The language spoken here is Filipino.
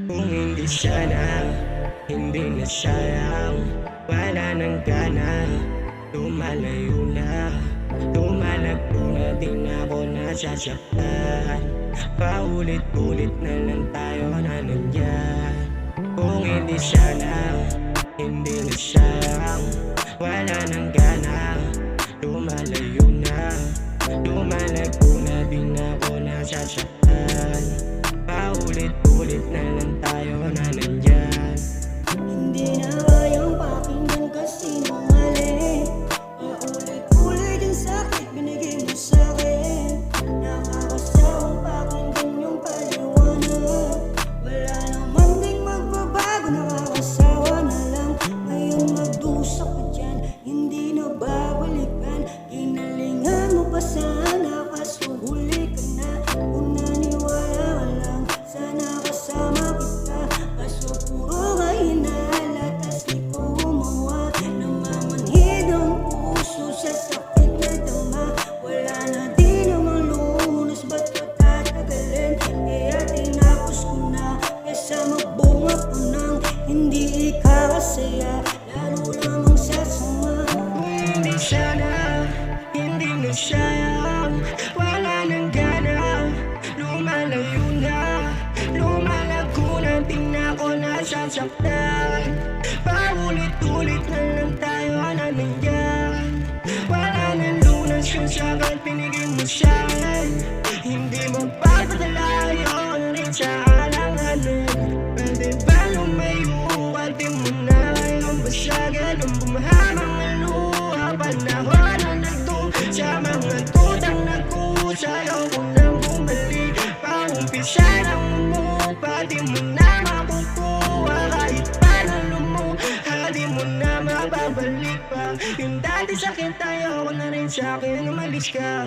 Kung hindi siya na, hindi na sayang. Wala nang gana, lumalayo na. Lumalagpo na din ako nasasaktan. Paulit-ulit na lang tayo na nandiyan. Kung hindi siya na, hindi na sayang. Wala nang gana, lumalayo na. Lumalagpo na din ako nasasaktan. Paulit-ulit na lang tayo na nandiyan. Hindi na kayang pakinggan kasi mali. Paulit-ulit ang sakit binigay mo sa'kin. Nakakasawang pakinggan yung paliwanag. Wala naman ding magbabago, nakakasawa na lang. Ngayon magdusa ka dyan, hindi na babalikan. Ginalingan mo pa sana, kaso huli ka na. Kung naniwala ka lang, sana kasama kita. Kaso puro ka hinala, tas di ko gumawa. Namamanhid ang puso sa sakit na dama. Wala na di namang lunas, ba't ko tatagalin? Kaya tinapos ko na, kesa magbunga pa nang hindi ikakasaya. Lalo lamang sasama. Kung hindi siya na, hindi na sayang. Wala nang gana, lumalayo na. Lumalago na din ako nasasaktan. Paulit-ulit na lang tayo na nandiyan. Wala nang lunas yung sakit binigay mo sa'kin. Hindi magpapadala yun rin sa alanganin. Pwede ba lumayo? Pwede mo na ngayong basagin ang bumahamang luha. Panahon na nagtong sa mga tutang nagkusayaw ko nang bumalik. Paumpisa ng umupa, di mo na makukuha. Kahit paano mo, di mo na mababalik pa. Yung dati sakit tayo ko na rin sa'kin, umalis ka.